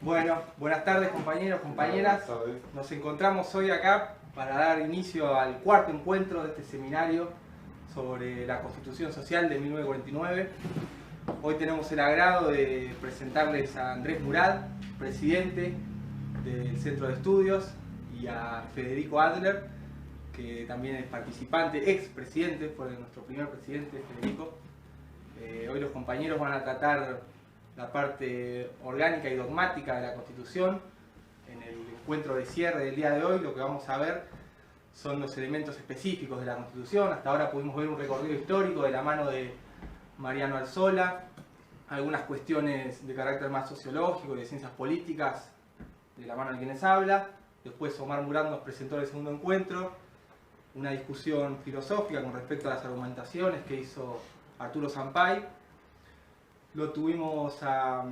Bueno, buenas tardes compañeros, compañeras. Buenas tardes. Nos encontramos hoy acá para dar inicio al cuarto encuentro de este seminario sobre la Constitución Social de 1949. Hoy tenemos el agrado de presentarles a Andrés Murad, presidente del Centro de Estudios, y a Federico Adler, que también es participante, expresidente, fue nuestro primer presidente, Federico. Hoy los compañeros van a tratar la parte orgánica y dogmática de la Constitución. En el encuentro de cierre del día de hoy lo que vamos a ver son los elementos específicos de la Constitución. Hasta ahora pudimos ver un recorrido histórico de la mano de Mariano Alzola, algunas cuestiones de carácter más sociológico, de ciencias políticas, de la mano de quienes habla. Después Omar Murad nos presentó el segundo encuentro, una discusión filosófica con respecto a las argumentaciones que hizo Arturo Sampay. Lo tuvimos a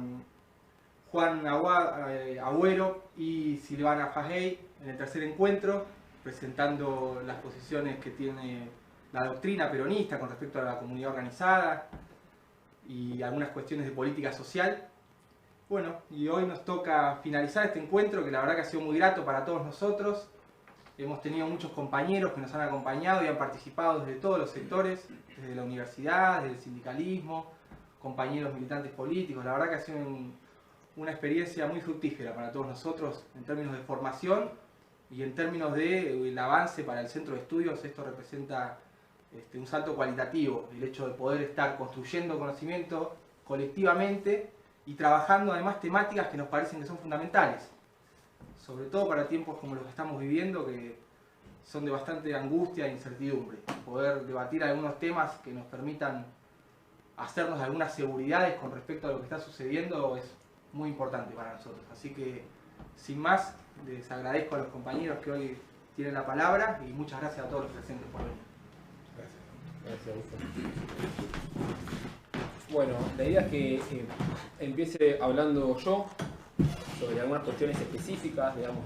Juan Agüero y Silvana Fahey en el tercer encuentro, presentando las posiciones que tiene la doctrina peronista con respecto a la comunidad organizada y algunas cuestiones de política social. Bueno, y hoy nos toca finalizar este encuentro, que la verdad que ha sido muy grato para todos nosotros. Hemos tenido muchos compañeros que nos han acompañado y han participado desde todos los sectores, desde la universidad, desde el sindicalismo, compañeros militantes políticos. La verdad que ha sido una experiencia muy fructífera para todos nosotros en términos de formación y en términos del avance para el centro de estudios. Esto representa un salto cualitativo, el hecho de poder estar construyendo conocimiento colectivamente y trabajando además temáticas que nos parecen que son fundamentales, sobre todo para tiempos como los que estamos viviendo, que son de bastante angustia e incertidumbre. Poder debatir algunos temas que nos permitan hacernos algunas seguridades con respecto a lo que está sucediendo es muy importante para nosotros. Así que, sin más, les agradezco a los compañeros que hoy tienen la palabra y muchas gracias a todos los presentes por venir. Gracias. Bueno, la idea es que empiece hablando yo sobre algunas cuestiones específicas, digamos,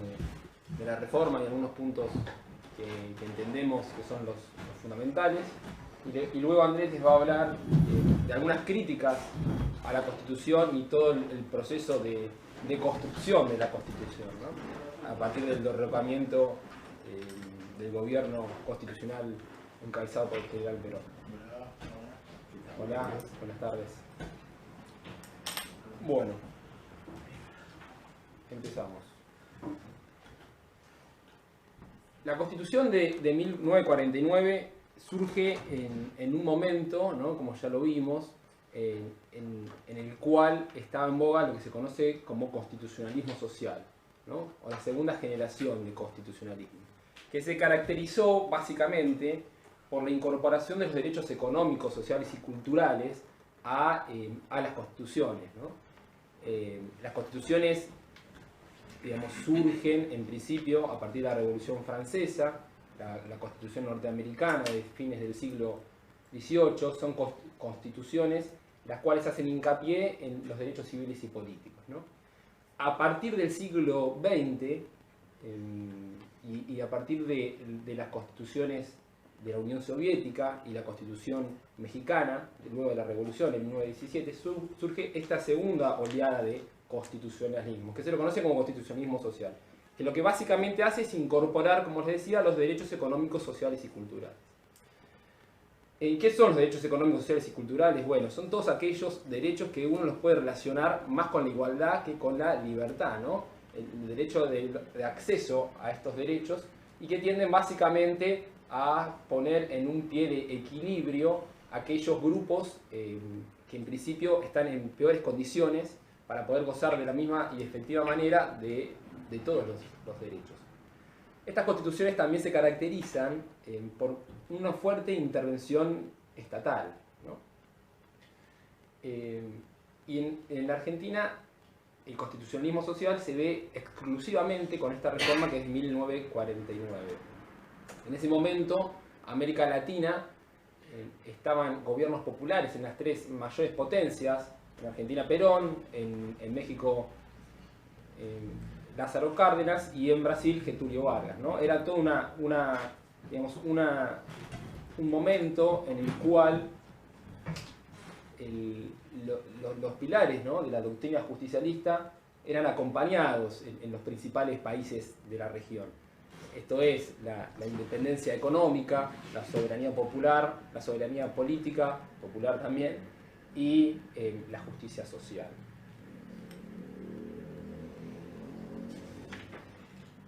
de la reforma y algunos puntos que entendemos que son los fundamentales. Y luego Andrés les va a hablar de algunas críticas a la Constitución y todo el proceso de construcción de la Constitución, ¿no? A partir del derrocamiento del gobierno constitucional encabezado por el general Perón. Hola, buenas tardes. Bueno, empezamos. La Constitución de 1949 surge en un momento, ¿no?, como ya lo vimos, en el cual estaba en boga lo que se conoce como constitucionalismo social, ¿no?, o la segunda generación de constitucionalismo, que se caracterizó básicamente por la incorporación de los derechos económicos, sociales y culturales a las constituciones, ¿no? Las constituciones, digamos, surgen en principio a partir de la Revolución Francesa. La Constitución norteamericana de fines del siglo XVIII son constituciones las cuales hacen hincapié en los derechos civiles y políticos, ¿no? A partir del siglo XX y a partir de las constituciones de la Unión Soviética y la Constitución mexicana, luego de la Revolución en 1917, surge esta segunda oleada de constitucionalismo, que se lo conoce como constitucionalismo social, que lo que básicamente hace es incorporar, como les decía, los derechos económicos, sociales y culturales. ¿Qué son los derechos económicos, sociales y culturales? Bueno, son todos aquellos derechos que uno los puede relacionar más con la igualdad que con la libertad, ¿no? El derecho de acceso a estos derechos, y que tienden básicamente a poner en un pie de equilibrio aquellos grupos que en principio están en peores condiciones para poder gozar de la misma y efectiva manera de todos los derechos. Estas constituciones también se caracterizan por una fuerte intervención estatal, ¿no? Y en la Argentina el constitucionalismo social se ve exclusivamente con esta reforma, que es de 1949. En ese momento, América Latina estaban gobiernos populares en las tres mayores potencias: en Argentina Perón, en México Lázaro Cárdenas y en Brasil Getúlio Vargas, ¿no? Era todo un momento en el cual los pilares, ¿no?, de la doctrina justicialista eran acompañados en los principales países de la región. Esto es la independencia económica, la soberanía popular, la soberanía política, popular también, y la justicia social.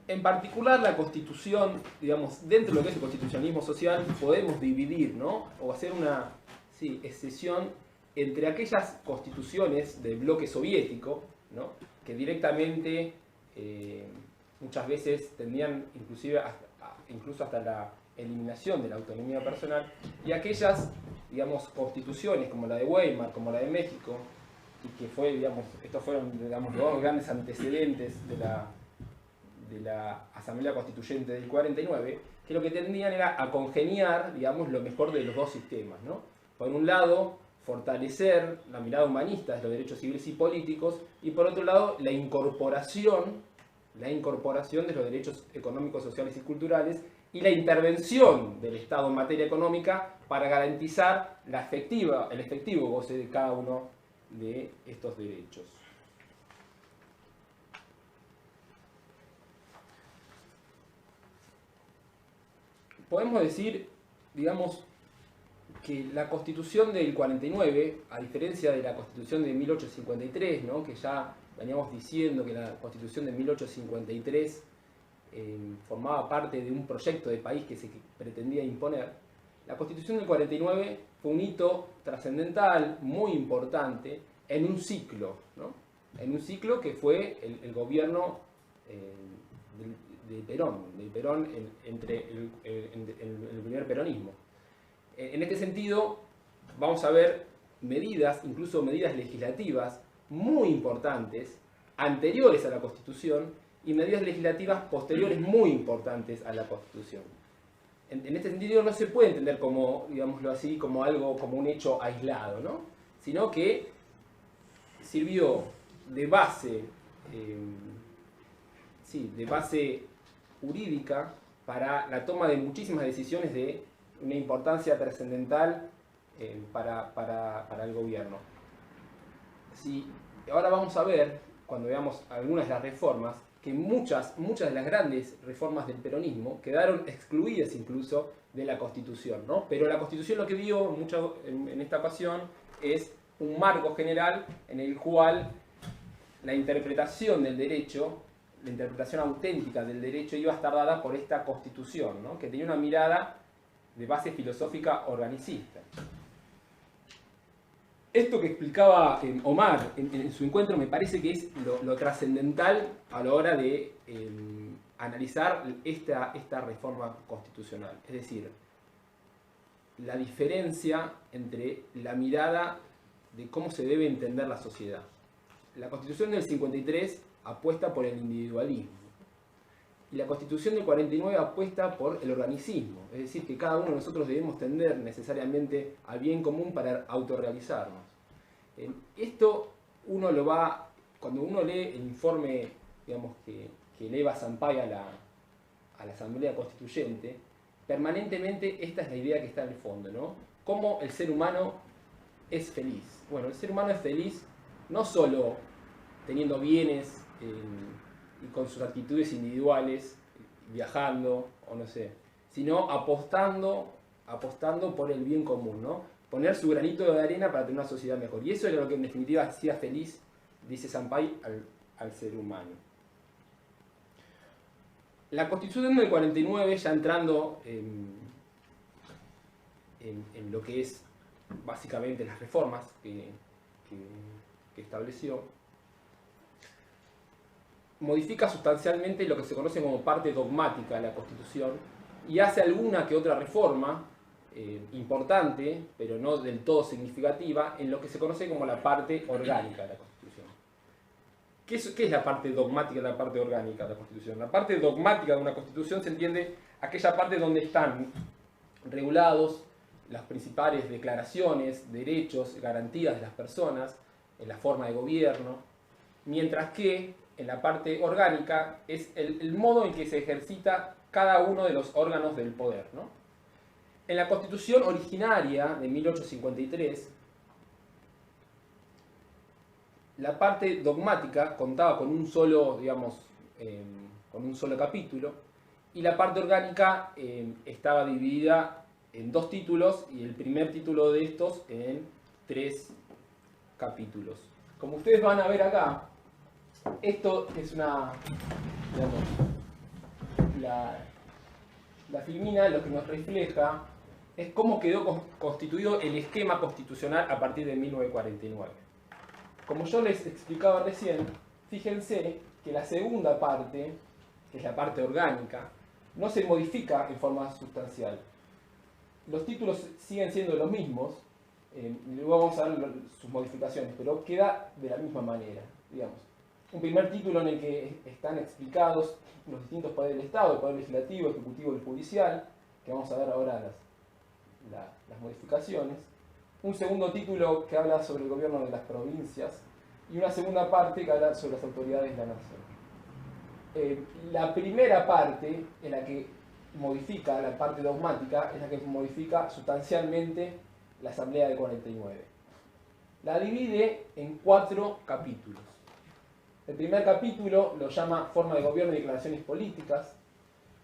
En particular la Constitución, digamos, dentro de lo que es el constitucionalismo social, podemos dividir, ¿no? O hacer una escisión entre aquellas constituciones del bloque soviético, ¿no? Que directamente muchas veces tendían incluso hasta la eliminación de la autonomía personal, y aquellas, digamos, constituciones como la de Weimar, como la de México, y que fue, digamos, estos fueron, digamos, los dos grandes antecedentes de la Asamblea Constituyente del 49, que lo que tendían era a congeniar, digamos, lo mejor de los dos sistemas, ¿no? Por un lado, fortalecer la mirada humanista de los derechos civiles y políticos, y por otro lado, la incorporación de los derechos económicos, sociales y culturales, y la intervención del Estado en materia económica para garantizar el efectivo goce de cada uno de estos derechos. Podemos decir, digamos, que la Constitución del 49, a diferencia de la Constitución de 1853, ¿no? Que ya veníamos diciendo que la Constitución de 1853 formaba parte de un proyecto de país que se pretendía imponer, la Constitución del 49 fue un hito trascendental, muy importante, en un ciclo, ¿no? En un ciclo que fue el gobierno del Perón entre el primer peronismo. En este sentido, vamos a ver medidas, incluso medidas legislativas muy importantes, anteriores a la Constitución, y medidas legislativas posteriores muy importantes a la Constitución. En este sentido no se puede entender como, digámoslo así, como algo, como un hecho aislado, ¿no? Sino que sirvió de base, de base jurídica para la toma de muchísimas decisiones de una importancia trascendental para el gobierno. Ahora vamos a ver, cuando veamos algunas de las reformas, que muchas de las grandes reformas del peronismo quedaron excluidas incluso de la Constitución, ¿no? Pero la Constitución lo que dio mucho en esta ocasión es un marco general en el cual la interpretación del derecho, la interpretación auténtica del derecho iba a estar dada por esta Constitución, ¿no? Que tenía una mirada de base filosófica organicista. Esto que explicaba Omar en su encuentro me parece que es lo trascendental a la hora de analizar esta reforma constitucional. Es decir, la diferencia entre la mirada de cómo se debe entender la sociedad. La Constitución del 53 apuesta por el individualismo. Y la Constitución del 49 apuesta por el organicismo, es decir, que cada uno de nosotros debemos tender necesariamente al bien común para autorrealizarnos. Esto uno lo va, cuando uno lee el informe, digamos, que eleva Sampaio a la Asamblea Constituyente, permanentemente esta es la idea que está en el fondo, ¿no? Cómo el ser humano es feliz. Bueno, el ser humano es feliz no solo teniendo bienes y con sus actitudes individuales, viajando, o no sé, sino apostando por el bien común, ¿no? Poner su granito de arena para tener una sociedad mejor. Y eso es lo que en definitiva hacía feliz, dice Sampaio, al ser humano. La Constitución del 49, ya entrando en lo que es básicamente las reformas que estableció, modifica sustancialmente lo que se conoce como parte dogmática de la Constitución y hace alguna que otra reforma importante, pero no del todo significativa, en lo que se conoce como la parte orgánica de la Constitución. ¿Qué es la parte dogmática y la parte orgánica de la Constitución? La parte dogmática de una Constitución se entiende aquella parte donde están regulados las principales declaraciones, derechos, garantías de las personas, en la forma de gobierno, mientras que en la parte orgánica es el modo en que se ejercita cada uno de los órganos del poder, ¿no? En la Constitución originaria de 1853, la parte dogmática contaba con un solo, digamos, con un solo capítulo, y la parte orgánica estaba dividida en 2 títulos, y el primer título de estos en 3 capítulos. Como ustedes van a ver acá, esto es una, digamos, la filmina lo que nos refleja es cómo quedó constituido el esquema constitucional a partir de 1949. Como yo les explicaba recién, fíjense que la segunda parte, que es la parte orgánica, no se modifica en forma sustancial. Los títulos siguen siendo los mismos, luego vamos a ver sus modificaciones, pero queda de la misma manera, digamos. Un primer título en el que están explicados los distintos poderes del Estado, el poder legislativo, ejecutivo y judicial, que vamos a ver ahora las modificaciones. Un segundo título que habla sobre el gobierno de las provincias y una segunda parte que habla sobre las autoridades de la nación. La primera parte, en la que modifica la parte dogmática, es la que modifica sustancialmente la Asamblea de 49. La divide en 4 capítulos. El primer capítulo lo llama Forma de Gobierno y Declaraciones Políticas.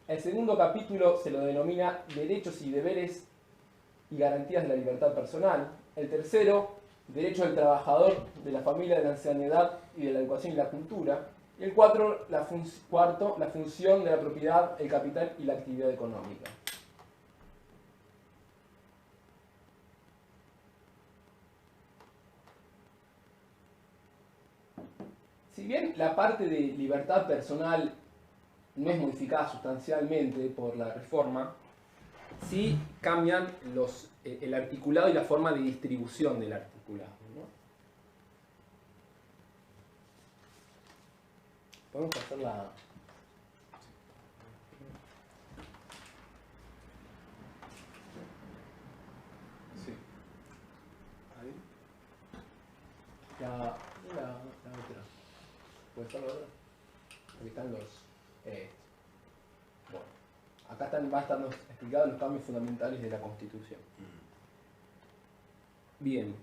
El segundo capítulo se lo denomina Derechos y Deberes y Garantías de la Libertad Personal. El tercero, Derechos del Trabajador, de la Familia, de la Ancianidad y de la Educación y la Cultura. Y el cuarto, la función de la propiedad, el capital y la actividad económica. Si bien la parte de libertad personal no es modificada sustancialmente por la reforma, sí cambian el articulado y la forma de distribución del articulado, ¿no? Podemos hacer la... Sí. Ahí. La otra. ¿Puede estar la otra? Aquí están los... Bueno, acá va a estarnos explicados los cambios fundamentales de la Constitución. Bien.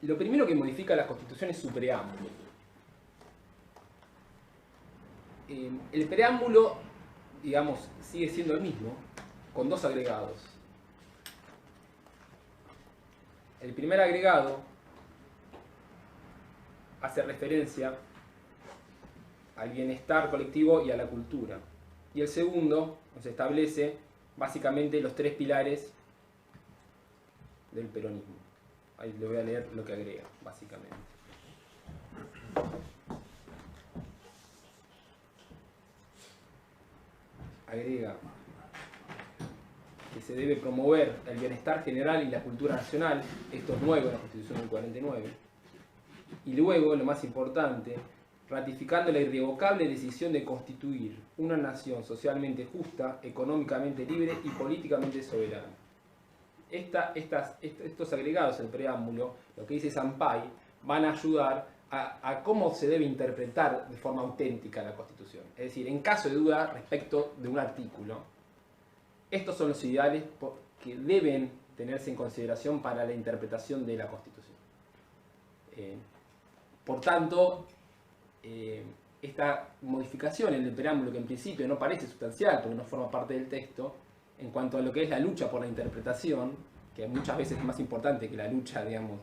Lo primero que modifica la Constitución es su preámbulo. El preámbulo, digamos, sigue siendo el mismo, con 2 agregados. El primer agregado hace referencia al bienestar colectivo y a la cultura. Y el segundo nos establece básicamente los 3 pilares del peronismo. Ahí le voy a leer lo que agrega, básicamente. Agrega que se debe promover el bienestar general y la cultura nacional, esto es nuevo en la Constitución del 49, y luego, lo más importante, ratificando la irrevocable decisión de constituir una nación socialmente justa, económicamente libre y políticamente soberana. Estos agregados, el preámbulo, lo que dice Sampay, van a ayudar a cómo se debe interpretar de forma auténtica la Constitución. Es decir, en caso de duda respecto de un artículo, estos son los ideales que deben tenerse en consideración para la interpretación de la Constitución. Por tanto, esta modificación en el preámbulo, que en principio no parece sustancial porque no forma parte del texto, en cuanto a lo que es la lucha por la interpretación, que muchas veces es más importante que la lucha, digamos,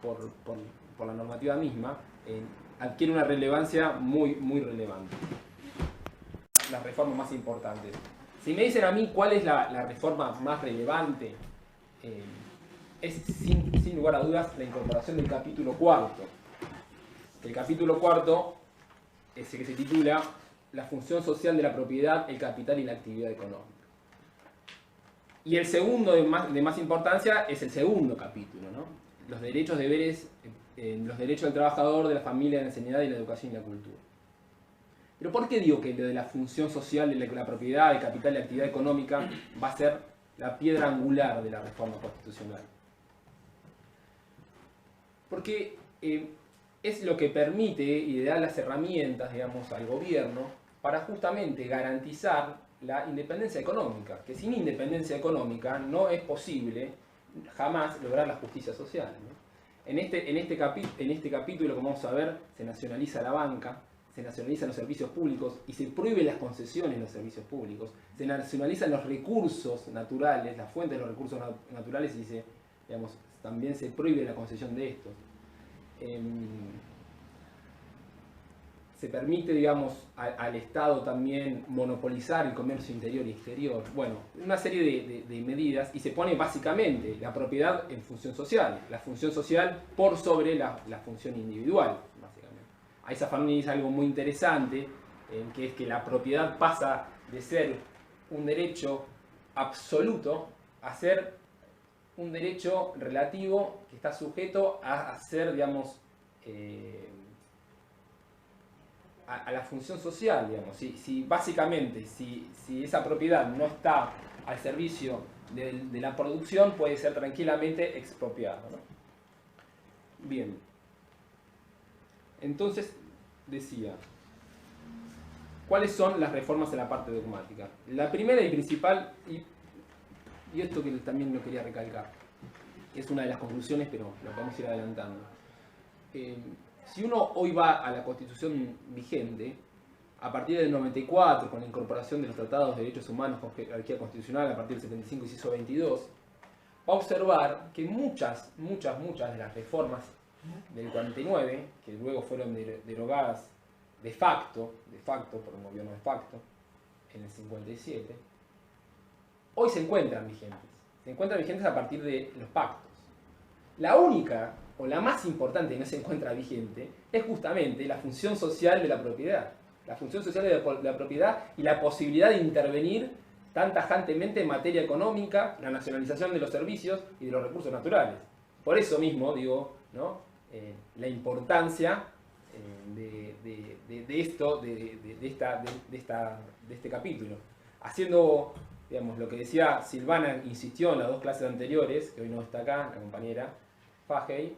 por la normativa misma, adquiere una relevancia muy, muy relevante. Las reformas más importantes. Si me dicen a mí cuál es la reforma más relevante, es sin lugar a dudas la incorporación del capítulo 4. El capítulo 4 es el que se titula La función social de la propiedad, el capital y la actividad económica. Y el segundo de más importancia es el segundo capítulo, ¿no? Los derechos, deberes, los derechos del trabajador, de la familia, de la enseñanza y la educación y la cultura. Pero ¿por qué digo que lo de la función social de la propiedad, el capital y la actividad económica va a ser la piedra angular de la reforma constitucional? Porque es lo que permite y le da las herramientas, digamos, al gobierno para justamente garantizar la independencia económica, que sin independencia económica no es posible jamás lograr la justicia social, ¿no? En este capítulo, como vamos a ver, se nacionaliza la banca, se nacionalizan los servicios públicos y se prohíben las concesiones en los servicios públicos. Se nacionalizan los recursos naturales, las fuentes de los recursos naturales y también se prohíbe la concesión de estos. Se permite, al Estado también monopolizar el comercio interior y exterior. Bueno, una serie de medidas, y se pone básicamente la propiedad en función social, la función social por sobre la función individual, básicamente. Ahí Zaffaroni dice algo muy interesante, que es que la propiedad pasa de ser un derecho absoluto a ser un derecho relativo que está sujeto a ser, a la función social, básicamente, si esa propiedad no está al servicio de la producción, puede ser tranquilamente expropiada, ¿no? Bien. Entonces, decía, ¿cuáles son las reformas en la parte dogmática? La primera y principal, y esto que también lo quería recalcar, que es una de las conclusiones, pero lo podemos ir adelantando. Si uno hoy va a la Constitución vigente, a partir del 94, con la incorporación de los tratados de derechos humanos con jerarquía constitucional, a partir del 75 inciso 22, va a observar que muchas de las reformas del 49, que luego fueron derogadas de facto por un gobierno de facto, en el 57, hoy se encuentran vigentes. Se encuentran vigentes a partir de los pactos. La única, o la más importante que no se encuentra vigente, es justamente la función social de la propiedad. La función social de la propiedad y la posibilidad de intervenir tan tajantemente en materia económica, la nacionalización de los servicios y de los recursos naturales. Por eso mismo, digo, ¿no? La importancia de este capítulo. Haciendo, lo que decía Silvana, insistió en las dos clases anteriores, que hoy no está acá, la compañera Fajey,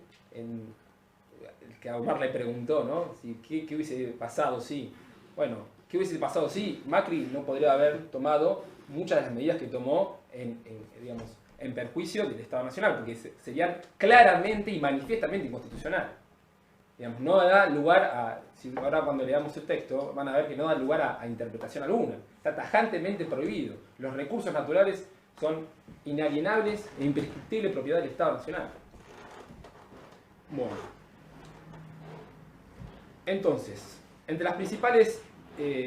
que a Omar le preguntó, ¿no? ¿Qué hubiese pasado si? Bueno, ¿qué hubiese pasado si Macri no podría haber tomado muchas de las medidas que tomó en perjuicio del Estado Nacional? Porque serían claramente y manifiestamente inconstitucionales. No da lugar a, ahora cuando leamos el texto, van a ver que no da lugar a interpretación alguna. Está tajantemente prohibido. Los recursos naturales son inalienables e imprescriptible propiedad del Estado Nacional. Bueno. Entonces, entre las principales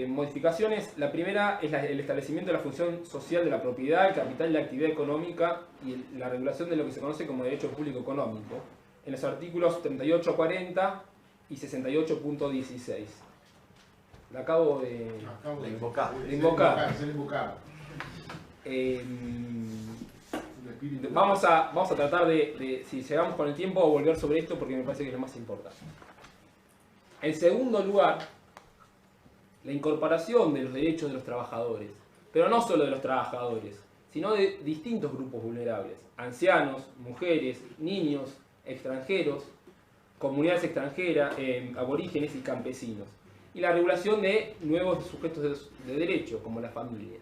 modificaciones, la primera es el establecimiento de la función social de la propiedad, el capital y la actividad económica y la regulación de lo que se conoce como derecho público económico, en los artículos 38.40 y 68.16. La acabo de invocar. Vamos a tratar de, si llegamos con el tiempo, a volver sobre esto porque me parece que es lo más importante. En segundo lugar, la incorporación de los derechos de los trabajadores, pero no solo de los trabajadores, sino de distintos grupos vulnerables: ancianos, mujeres, niños, extranjeros, comunidades extranjeras, aborígenes y campesinos, y la regulación de nuevos sujetos de derecho, como la familia.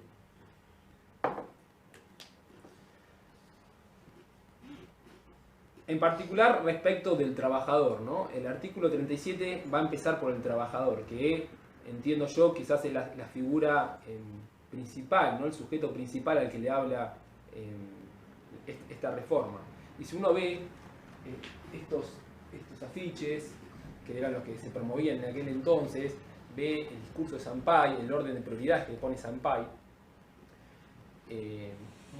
En particular respecto del trabajador, ¿no? El artículo 37 va a empezar por el trabajador, que entiendo yo quizás es la figura principal, ¿no? El sujeto principal al que le habla esta reforma. Y si uno ve estos afiches, que eran los que se promovían en aquel entonces, ve el discurso de Sampay, el orden de prioridades que pone Sampay,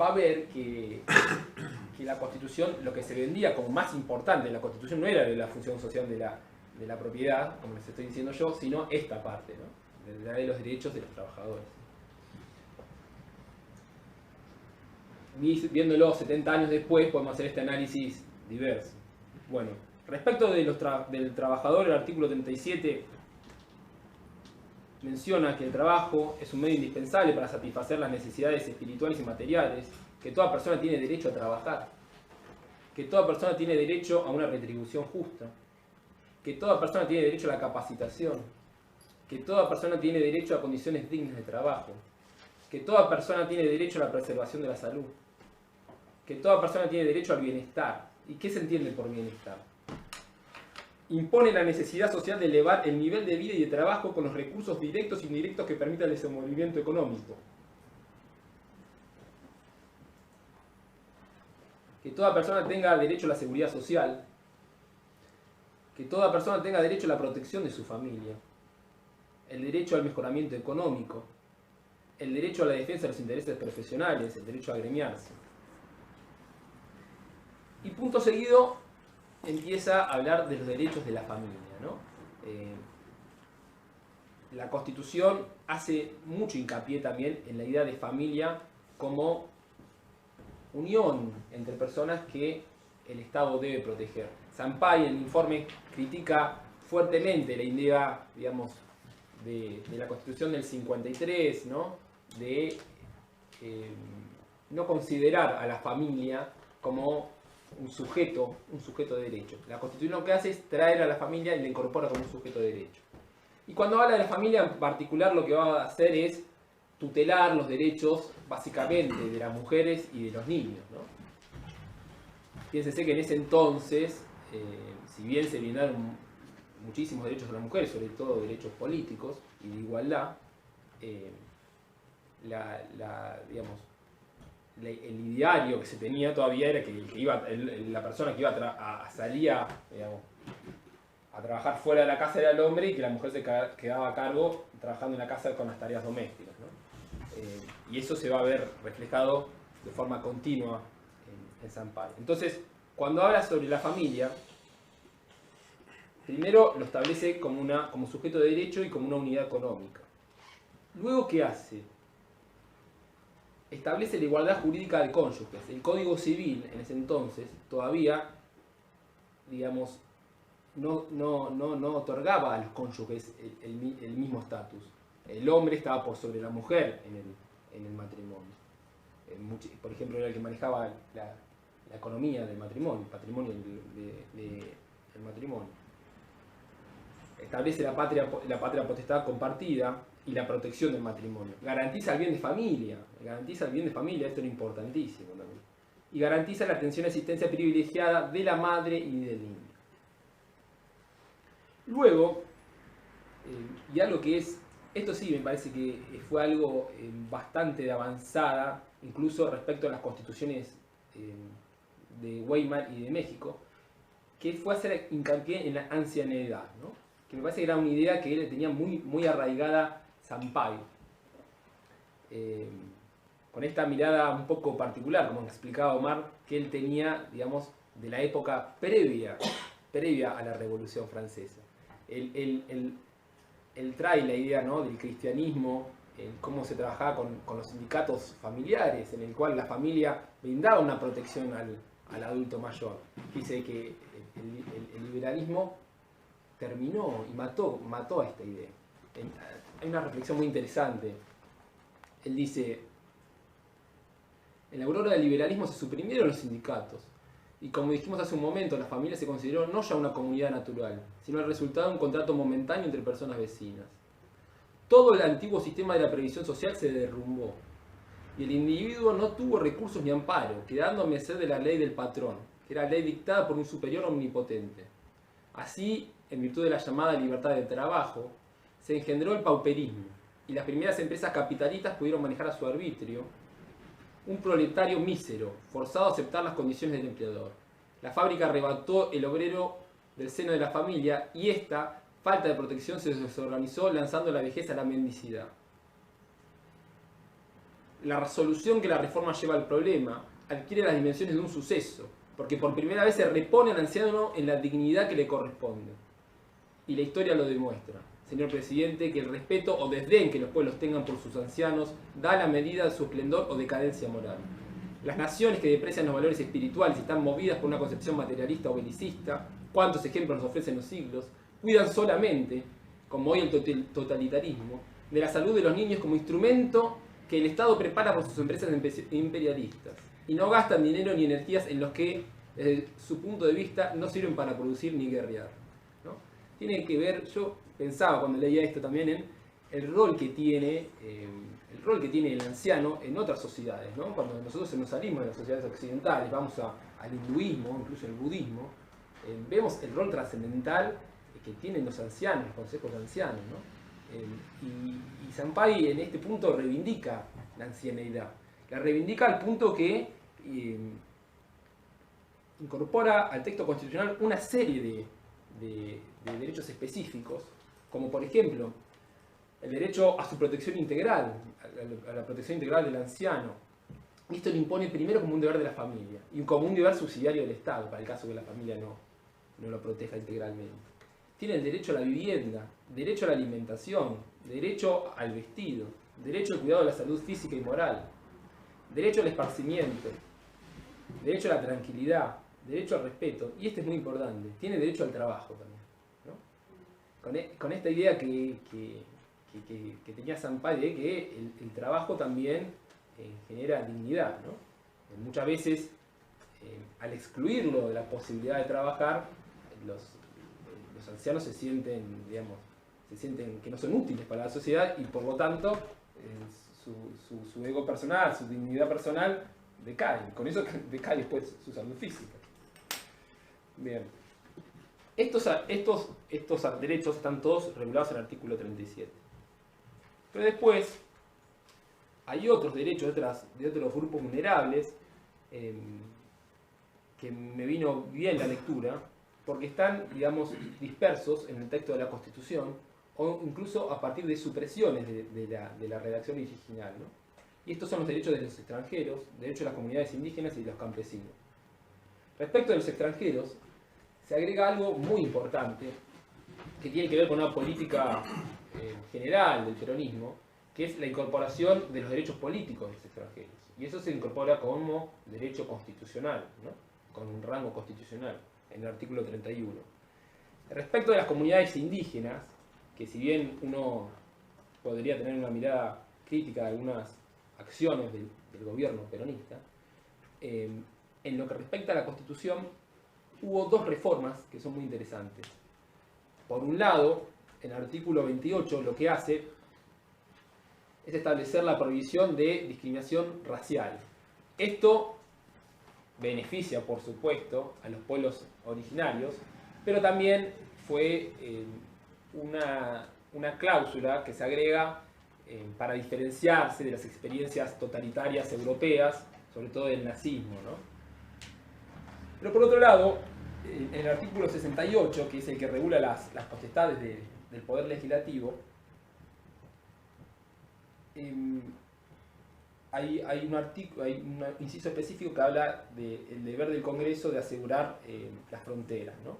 va a ver que la Constitución, lo que se vendía como más importante en la Constitución no era la función social de la propiedad, como les estoy diciendo yo, sino esta parte, ¿no? La de los derechos de los trabajadores. Viéndolo 70 años después, podemos hacer este análisis diverso. Bueno, respecto del trabajador, el artículo 37 menciona que el trabajo es un medio indispensable para satisfacer las necesidades espirituales y materiales, que toda persona tiene derecho a trabajar, que toda persona tiene derecho a una retribución justa, que toda persona tiene derecho a la capacitación, que toda persona tiene derecho a condiciones dignas de trabajo, que toda persona tiene derecho a la preservación de la salud, que toda persona tiene derecho al bienestar. ¿Y qué se entiende por bienestar? impone la necesidad social de elevar el nivel de vida y de trabajo con los recursos directos e indirectos que permitan el desenvolvimiento económico. Que toda persona tenga derecho a la seguridad social, que toda persona tenga derecho a la protección de su familia, el derecho al mejoramiento económico, el derecho a la defensa de los intereses profesionales, el derecho a agremiarse. Y punto seguido empieza a hablar de los derechos de la familia, ¿no? La Constitución hace mucho hincapié también en la idea de familia como unión entre personas que el Estado debe proteger. Sampay en el informe critica fuertemente la idea, digamos, de la Constitución del 53, ¿no? De no considerar a la familia como un sujeto de derecho. La Constitución lo que hace es traer a la familia y la incorpora como un sujeto de derecho. Y cuando habla de la familia en particular, lo que va a hacer es tutelar los derechos básicamente de las mujeres y de los niños, ¿no? Piénsese que en ese entonces, si bien se brindaron muchísimos derechos a las mujeres, sobre todo derechos políticos y de igualdad, el ideario que se tenía todavía era que la persona que iba salía, digamos, a trabajar fuera de la casa era el hombre y que la mujer se quedaba a cargo trabajando en la casa con las tareas domésticas, ¿no? Y eso se va a ver reflejado de forma continua en Sampay. Entonces, cuando habla sobre la familia, primero lo establece como sujeto de derecho y como una unidad económica. Luego, ¿qué hace? Establece la igualdad jurídica de cónyuges. El Código Civil, en ese entonces, todavía, digamos, no otorgaba a los cónyuges el mismo estatus. El hombre estaba por sobre la mujer en el matrimonio. Por ejemplo, era el que manejaba la economía del matrimonio, el patrimonio del matrimonio. Establece la patria potestad compartida y la protección del matrimonio. Garantiza el bien de familia, esto era importantísimo también. Y garantiza la atención y asistencia privilegiada de la madre y del niño. Luego, y algo que esto sí me parece que fue algo bastante de avanzada, incluso respecto a las constituciones de Weimar y de México, que fue hacer hincapié en la ancianidad, ¿no? Que me parece que era una idea que él tenía muy arraigada Sampay, con esta mirada un poco particular, como explicaba Omar, que él tenía, digamos, de la época previa a la Revolución Francesa. Él trae la idea, ¿no?, del cristianismo, cómo se trabajaba con los sindicatos familiares, en el cual la familia brindaba una protección al adulto mayor. Dice que el liberalismo terminó y mató a esta idea. Hay una reflexión muy interesante. Él dice: en la aurora del liberalismo se suprimieron los sindicatos y, como dijimos hace un momento, la familia se consideró no ya una comunidad natural, sino el resultado de un contrato momentáneo entre personas vecinas. Todo el antiguo sistema de la previsión social se derrumbó y el individuo no tuvo recursos ni amparo, quedando a merced de la ley del patrón, que era ley dictada por un superior omnipotente. Así, en virtud de la llamada libertad de trabajo, se engendró el pauperismo y las primeras empresas capitalistas pudieron manejar a su arbitrio un proletario mísero, forzado a aceptar las condiciones del empleador. La fábrica arrebató el obrero del seno de la familia y esta falta de protección se desorganizó, lanzando la vejez a la mendicidad. La resolución que la reforma lleva al problema adquiere las dimensiones de un suceso, porque por primera vez se repone al anciano en la dignidad que le corresponde. Y la historia lo demuestra, señor presidente, que el respeto o desdén que los pueblos tengan por sus ancianos da la medida de su esplendor o decadencia moral. Las naciones que deprecian los valores espirituales y están movidas por una concepción materialista o belicista, cuántos ejemplos nos ofrecen los siglos, cuidan solamente, como hoy el totalitarismo, de la salud de los niños como instrumento que el Estado prepara por sus empresas imperialistas, y no gastan dinero ni energías en los que, desde su punto de vista, no sirven para producir ni guerrear, ¿no? Tiene que ver, yo pensaba cuando leía esto también, en el rol que tiene el anciano en otras sociedades, ¿no? Cuando nosotros nos salimos de las sociedades occidentales, vamos al hinduismo, incluso el budismo, vemos el rol trascendental que tienen los ancianos, los consejos de ancianos, ¿no? Y Sampaio en este punto reivindica la ancianeidad. La reivindica al punto que incorpora al texto constitucional una serie de derechos específicos, como por ejemplo el derecho a su protección integral, a la protección integral del anciano. Y esto lo impone primero como un deber de la familia y como un deber subsidiario del Estado, para el caso que la familia no lo proteja integralmente. Tiene el derecho a la vivienda, derecho a la alimentación, derecho al vestido, derecho al cuidado de la salud física y moral, derecho al esparcimiento, derecho a la tranquilidad, derecho al respeto, y este es muy importante, tiene derecho al trabajo también, ¿no? Con esta idea que tenía Sampaio de que el trabajo también genera dignidad, ¿no? Muchas veces, al excluirlo de la posibilidad de trabajar, los ancianos se sienten que no son útiles para la sociedad y por lo tanto su ego personal, su dignidad personal decae. Con eso decae después su salud física. Bien. Estos derechos están todos regulados en el artículo 37. Pero después hay otros derechos de otros grupos vulnerables que me vino bien la lectura, porque están, digamos, dispersos en el texto de la Constitución o incluso a partir de supresiones de la redacción original, ¿no? Y estos son los derechos de los extranjeros, derechos de las comunidades indígenas y de los campesinos. Respecto de los extranjeros, se agrega algo muy importante que tiene que ver con una política general del peronismo, que es la incorporación de los derechos políticos de los extranjeros. Y eso se incorpora como derecho constitucional, ¿no? Con un rango constitucional, en el artículo 31. Respecto de las comunidades indígenas, que si bien uno podría tener una mirada crítica de algunas acciones del gobierno peronista, en lo que respecta a la Constitución, hubo dos reformas que son muy interesantes. Por un lado, en el artículo 28 lo que hace es establecer la prohibición de discriminación racial. Esto beneficia, por supuesto, a los pueblos originarios, pero también fue una cláusula que se agrega para diferenciarse de las experiencias totalitarias europeas, sobre todo del nazismo, ¿no? Pero por otro lado, en el artículo 68, que es el que regula las potestades del Poder Legislativo, hay un inciso específico que habla del deber del Congreso de asegurar las fronteras, ¿no?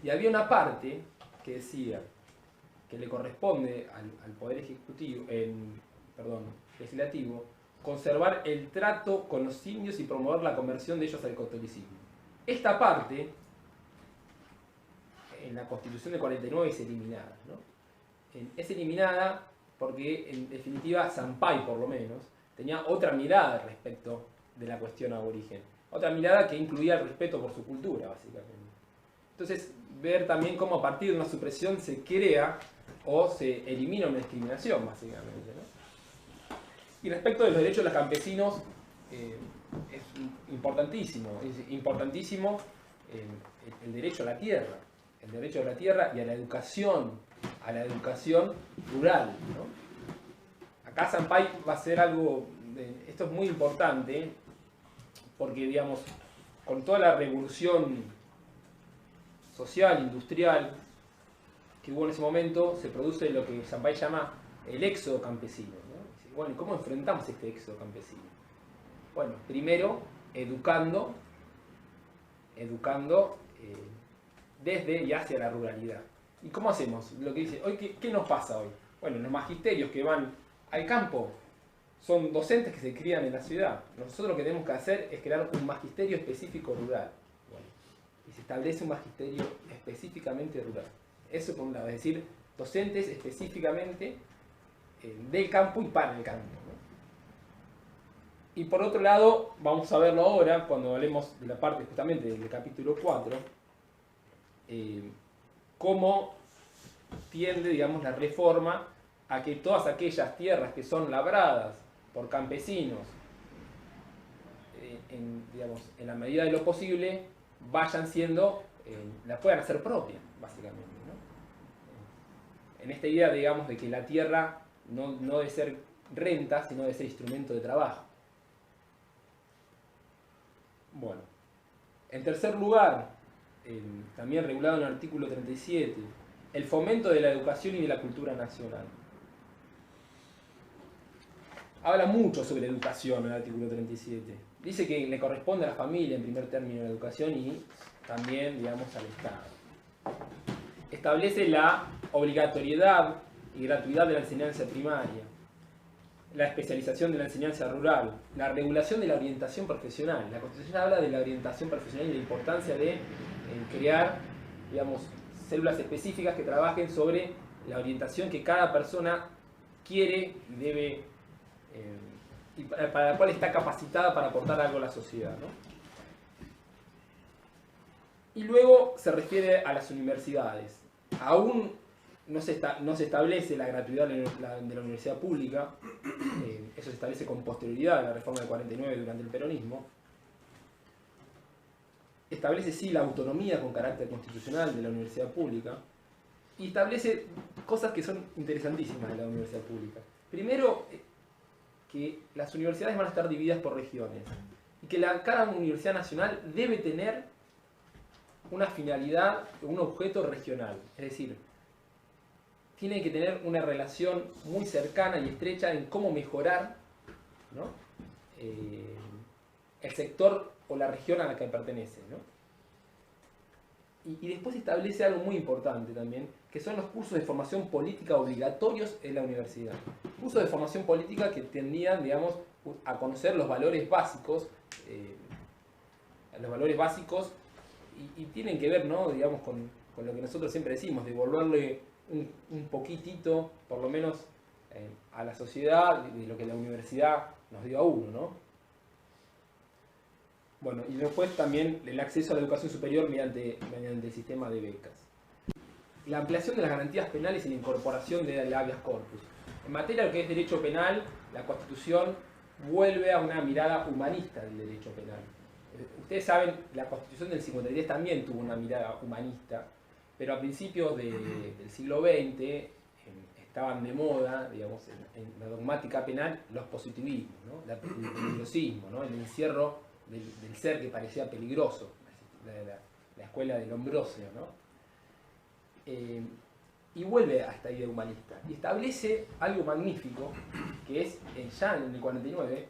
Y había una parte que decía que le corresponde al Poder Legislativo conservar el trato con los indios y promover la conversión de ellos al catolicismo. Esta parte, en la Constitución de 49 es eliminada, ¿no? Es eliminada porque, en definitiva, Sampaio, por lo menos, tenía otra mirada respecto de la cuestión aborigen. Otra mirada que incluía el respeto por su cultura, básicamente. Entonces, ver también cómo a partir de una supresión se crea o se elimina una discriminación, básicamente, ¿no? Y respecto de los derechos de los campesinos, es importantísimo el derecho a la tierra. El derecho a la tierra y a la educación rural, ¿no? Acá Sampaio va a hacer algo, esto es muy importante, porque, digamos, con toda la revolución social, industrial, que hubo en ese momento, se produce lo que Sampaio llama el éxodo campesino, ¿no? Bueno, ¿y cómo enfrentamos este éxodo campesino? Bueno, primero, educando desde y hacia la ruralidad. ¿Y cómo hacemos? Lo que dice, hoy, ¿qué nos pasa hoy? Bueno, los magisterios que van al campo son docentes que se crían en la ciudad. Nosotros lo que tenemos que hacer es crear un magisterio específico rural. Bueno, y se establece un magisterio específicamente rural. Eso por un lado, es decir, docentes específicamente del campo y para el campo, ¿no? Y por otro lado, vamos a verlo ahora, cuando hablemos de la parte justamente del capítulo 4, cómo tiende, digamos, la reforma a que todas aquellas tierras que son labradas por campesinos, en la medida de lo posible, vayan siendo la puedan hacer propia, básicamente, ¿no? En esta idea, digamos, de que la tierra no debe ser renta, sino debe ser instrumento de trabajo. Bueno, en tercer lugar, también regulado en el artículo 37, el fomento de la educación y de la cultura nacional. Habla mucho sobre educación en el artículo 37. Dice que le corresponde a la familia en primer término la educación y también, digamos, al Estado. Establece la obligatoriedad y gratuidad de la enseñanza primaria, la especialización de la enseñanza rural, la regulación de la orientación profesional. La Constitución habla de la orientación profesional y la importancia de crear, digamos, células específicas que trabajen sobre la orientación que cada persona quiere y debe, y para la cual está capacitada para aportar algo a la sociedad, ¿no? Y luego se refiere a las universidades. Aún no se establece la gratuidad de la universidad pública, eso se establece con posterioridad a la reforma del 49 durante el peronismo. Establece sí la autonomía con carácter constitucional de la universidad pública y establece cosas que son interesantísimas de la universidad pública. Primero, que las universidades van a estar divididas por regiones y que cada universidad nacional debe tener una finalidad, un objeto regional, es decir, tiene que tener una relación muy cercana y estrecha en cómo mejorar, ¿no?, el sector o la región a la que pertenece, ¿no? Y después establece algo muy importante también, que son los cursos de formación política obligatorios en la universidad. Cursos de formación política que tendían, digamos, a conocer los valores básicos, y tienen que ver, ¿no?, digamos, con lo que nosotros siempre decimos, devolverle un poquitito, por lo menos, a la sociedad de lo que la universidad nos dio a uno, ¿no? Bueno, y después también el acceso a la educación superior mediante el sistema de becas. La ampliación de las garantías penales y la incorporación del habeas corpus. En materia de lo que es derecho penal, la Constitución vuelve a una mirada humanista del derecho penal. Ustedes saben, la Constitución del 53 también tuvo una mirada humanista, pero a principios del siglo XX estaban de moda, digamos, en la dogmática penal, los positivismos, ¿no?, el peligrosismo, ¿no?, el encierro del ser que parecía peligroso, la escuela del Ambrosio, ¿no? Y vuelve a esta idea humanista y establece algo magnífico, que es ya en el 49,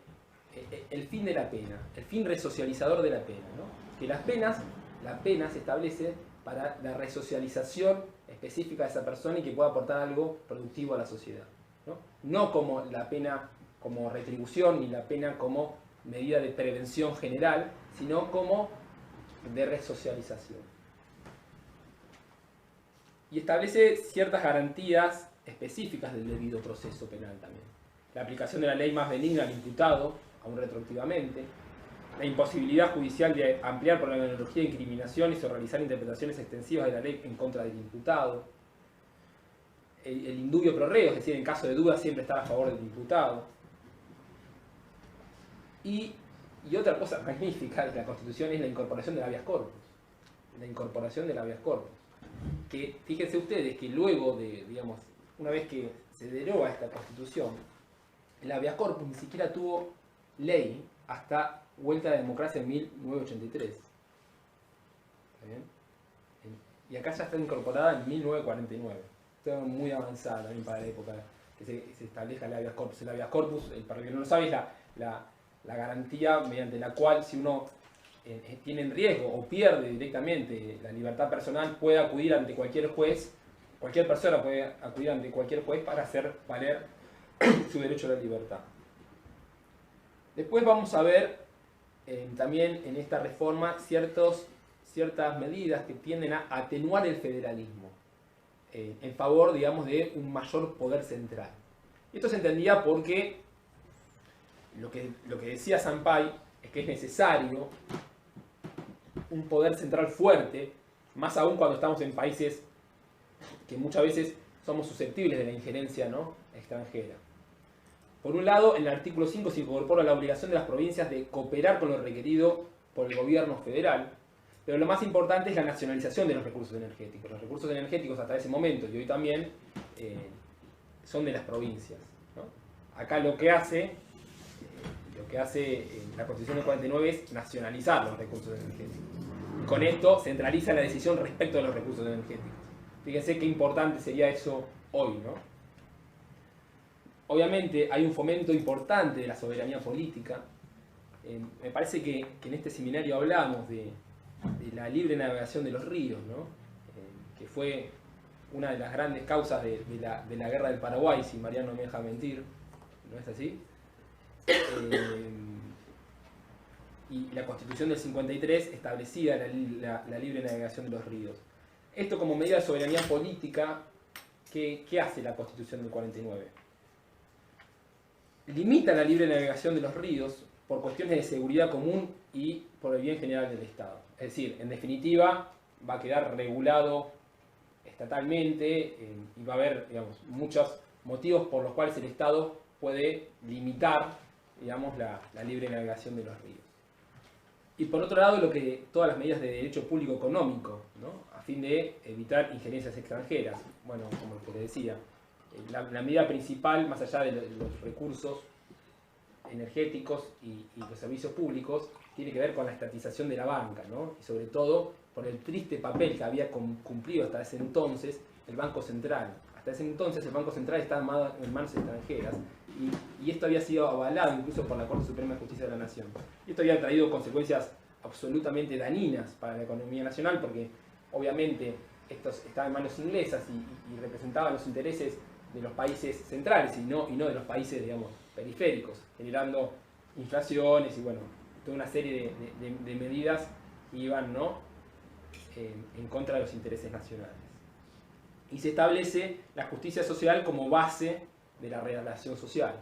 el fin de la pena, el fin resocializador de la pena, ¿no? Que la pena se establece para la resocialización específica de esa persona y que pueda aportar algo productivo a la sociedad, ¿no? No como la pena como retribución ni la pena como medida de prevención general, sino como de resocialización. Y establece ciertas garantías específicas del debido proceso penal también. La aplicación de la ley más benigna al imputado, aún retroactivamente, la imposibilidad judicial de ampliar por la analogía de incriminaciones o realizar interpretaciones extensivas de la ley en contra del imputado, el indubio pro reo, es decir, en caso de duda siempre estar a favor del imputado. Y otra cosa magnífica de la Constitución es la incorporación del habeas corpus. La incorporación del habeas corpus. Que fíjense ustedes que luego de, digamos, una vez que se deroga esta Constitución, el habeas corpus ni siquiera tuvo ley hasta vuelta a la democracia en 1983. ¿Está bien? Y acá ya está incorporada en 1949. Está muy avanzada también para la época que se establezca el habeas corpus. El habeas corpus, para el que no lo sabe, es la garantía mediante la cual, si uno tiene en riesgo o pierde directamente la libertad personal, puede acudir ante cualquier juez, cualquier persona puede acudir ante cualquier juez para hacer valer su derecho a la libertad. Después vamos a ver también en esta reforma ciertas medidas que tienden a atenuar el federalismo en favor, digamos, de un mayor poder central. Y esto se entendía porque lo que decía Sampay es que es necesario un poder central fuerte, más aún cuando estamos en países que muchas veces somos susceptibles de la injerencia, ¿no?, extranjera. Por un lado, en el artículo 5 se incorpora la obligación de las provincias de cooperar con lo requerido por el gobierno federal, Pero lo más importante es la nacionalización de los recursos energéticos. Los recursos energéticos hasta ese momento y hoy también son de las provincias, ¿no? Acá lo que hace la Constitución del 49 es nacionalizar los recursos energéticos. Y con esto centraliza la decisión respecto de los recursos energéticos. Fíjense qué importante sería eso hoy, ¿no? Obviamente hay un fomento importante de la soberanía política. Me parece que en este seminario hablamos de la libre navegación de los ríos, ¿no? Que fue una de las grandes causas de la guerra del Paraguay, si Mariano me deja mentir, ¿no es así? Y la Constitución del 53 establecía la libre navegación de los ríos. Esto como medida de soberanía política, ¿qué hace la Constitución del 49? Limita la libre navegación de los ríos por cuestiones de seguridad común y por el bien general del Estado. Es decir, en definitiva, va a quedar regulado estatalmente y va a haber, digamos, muchos motivos por los cuales el Estado puede limitar, digamos, la libre navegación de los ríos. Y por otro lado, todas las medidas de derecho público económico, ¿no? A fin de evitar injerencias extranjeras. Bueno, como lo que les decía, la medida principal, más allá de los recursos energéticos y los servicios públicos, tiene que ver con la estatización de la banca, ¿no? Y sobre todo por el triste papel que había cumplido hasta ese entonces el Banco Central. Hasta ese entonces el Banco Central estaba en manos extranjeras y esto había sido avalado incluso por la Corte Suprema de Justicia de la Nación. Y esto había traído consecuencias absolutamente dañinas para la economía nacional porque obviamente estos estaban en manos inglesas y representaban los intereses de los países centrales y no de los países, digamos, periféricos, generando inflaciones y bueno, toda una serie de medidas que iban, ¿no? En contra de los intereses nacionales. Y se establece la justicia social como base de la relación social.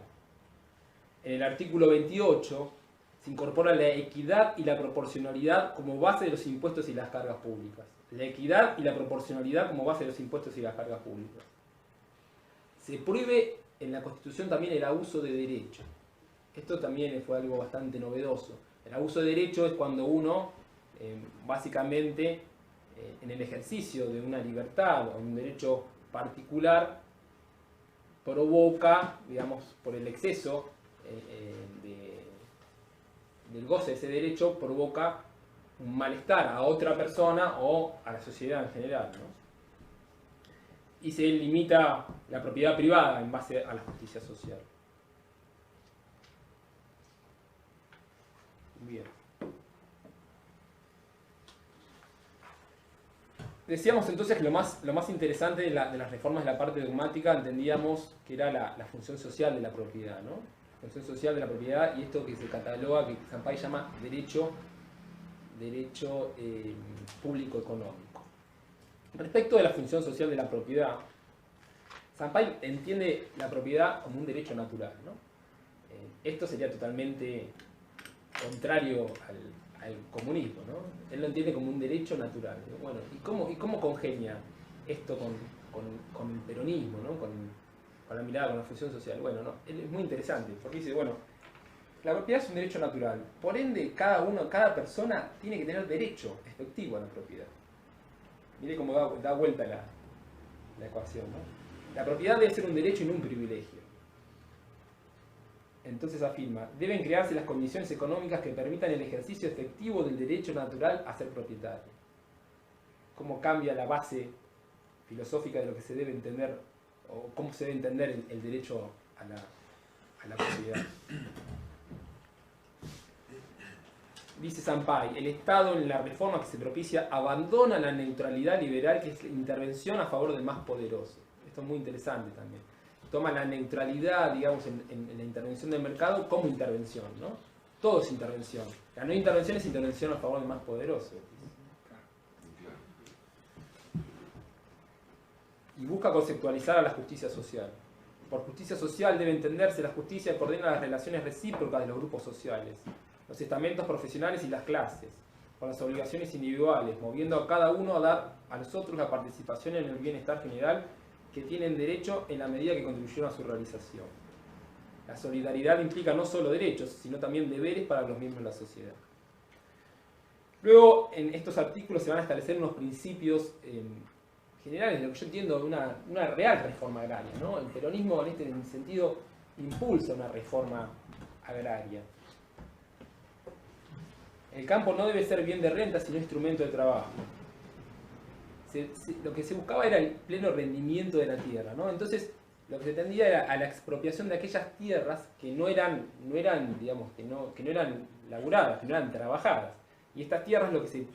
En el artículo 28 se incorpora la equidad y la proporcionalidad como base de los impuestos y las cargas públicas. La equidad y la proporcionalidad como base de los impuestos y las cargas públicas. Se prohíbe en la Constitución también el abuso de derecho. Esto también fue algo bastante novedoso. El abuso de derecho es cuando uno, básicamente, en el ejercicio de una libertad o un derecho particular, provoca, digamos, por el exceso del goce de ese derecho, provoca un malestar a otra persona o a la sociedad en general, ¿no? Y se limita la propiedad privada en base a la justicia social. Bien. Decíamos entonces que lo más interesante de las reformas de la parte dogmática entendíamos que era la función social de la propiedad, ¿no? La función social de la propiedad y esto que se cataloga, que Sampay llama derecho público económico. Respecto de la función social de la propiedad, Sampay entiende la propiedad como un derecho natural, ¿no? Esto sería totalmente contrario al comunismo, ¿no? Él lo entiende como un derecho natural, ¿no? Bueno, ¿y cómo congenia esto con el peronismo, ¿no? Con la mirada, con la función social? Bueno, ¿no? Él es muy interesante, porque dice, bueno, la propiedad es un derecho natural, por ende cada persona tiene que tener derecho efectivo a la propiedad. Mire cómo da vuelta la ecuación, ¿no? La propiedad debe ser un derecho y no un privilegio. Entonces afirma, deben crearse las condiciones económicas que permitan el ejercicio efectivo del derecho natural a ser propietario. ¿Cómo cambia la base filosófica de lo que se debe entender, o cómo se debe entender el derecho a la propiedad? Dice Sampay, el Estado en la reforma que se propicia abandona la neutralidad liberal, que es la intervención a favor del más poderoso. Esto es muy interesante también. Toma la neutralidad, digamos, en la intervención del mercado como intervención, ¿no? Todo es intervención. La no intervención es intervención a favor del más poderoso. Y busca conceptualizar a la justicia social. Por justicia social debe entenderse la justicia que ordena las relaciones recíprocas de los grupos sociales, los estamentos profesionales y las clases, con las obligaciones individuales, moviendo a cada uno a dar a los otros la participación en el bienestar general que tienen derecho en la medida que contribuyeron a su realización. La solidaridad implica no solo derechos, sino también deberes para los miembros de la sociedad. Luego, en estos artículos se van a establecer unos principios generales de lo que yo entiendo de una real reforma agraria, ¿no? El peronismo, en este sentido, impulsa una reforma agraria. El campo no debe ser bien de renta, sino instrumento de trabajo. Lo que se buscaba era el pleno rendimiento de la tierra, ¿no? Entonces, lo que se tendía era a la expropiación de aquellas tierras que no eran digamos, que no eran laburadas, que no eran trabajadas. Y estas tierras lo que se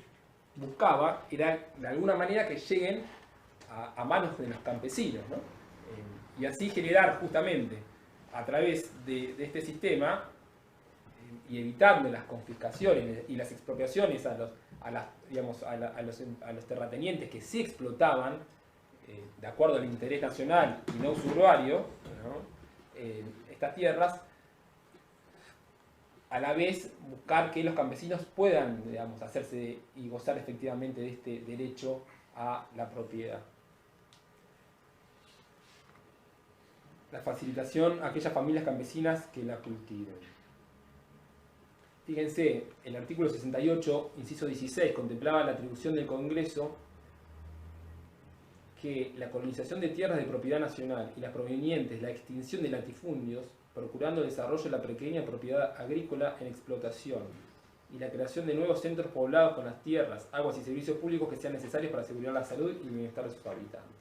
buscaba era, de alguna manera, que lleguen a manos de los campesinos, ¿no? Y así generar justamente, a través de este sistema, y evitando las confiscaciones y las expropiaciones a los terratenientes que sí explotaban, de acuerdo al interés nacional y no usuario, ¿no? Estas tierras, a la vez buscar que los campesinos puedan, digamos, hacerse y gozar efectivamente de este derecho a la propiedad. La facilitación a aquellas familias campesinas que la cultiven. Fíjense, el artículo 68, inciso 16, contemplaba la atribución del Congreso que la colonización de tierras de propiedad nacional y las provenientes, la extinción de latifundios, procurando el desarrollo de la pequeña propiedad agrícola en explotación y la creación de nuevos centros poblados con las tierras, aguas y servicios públicos que sean necesarios para asegurar la salud y el bienestar de sus habitantes.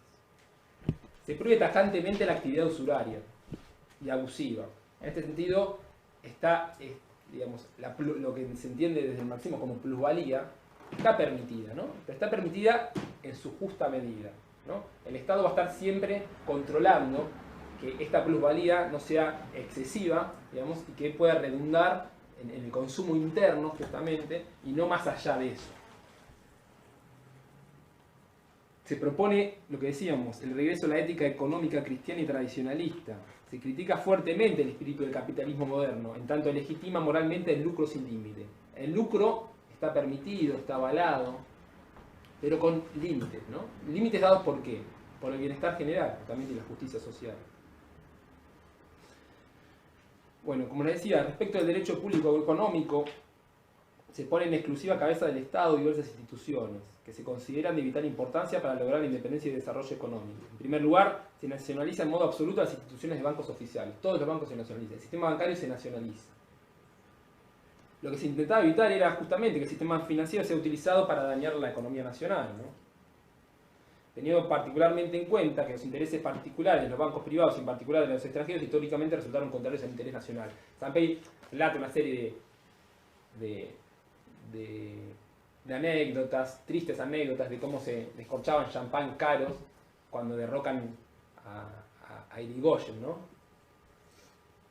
Se prohíbe tajantemente la actividad usuraria y abusiva. En este sentido, está, digamos, lo que se entiende desde el marxismo como plusvalía, está permitida, ¿no? Pero está permitida en su justa medida, ¿no? El Estado va a estar siempre controlando que esta plusvalía no sea excesiva, digamos, y que pueda redundar en el consumo interno, justamente, y no más allá de eso. Se propone, lo que decíamos, el regreso a la ética económica cristiana y tradicionalista. Se critica fuertemente el espíritu del capitalismo moderno, en tanto legitima moralmente el lucro sin límite. El lucro está permitido, está avalado, pero con límites, ¿no? Límites dados ¿por qué? Por el bienestar general, también de la justicia social. Bueno, como les decía, respecto al derecho público económico, se pone en exclusiva cabeza del Estado diversas instituciones que se consideran de vital importancia para lograr la independencia y desarrollo económico. En primer lugar, se nacionaliza en modo absoluto las instituciones de bancos oficiales. Todos los bancos se nacionalizan. El sistema bancario se nacionaliza. Lo que se intentaba evitar era justamente que el sistema financiero sea utilizado para dañar la economía nacional, ¿no? Teniendo particularmente en cuenta que los intereses particulares de los bancos privados, y en particular de los extranjeros, históricamente resultaron contrarios al interés nacional. Sampey relata una serie de anécdotas, tristes anécdotas de cómo se descorchaban champán caros cuando derrocan a Irigoyen, ¿no?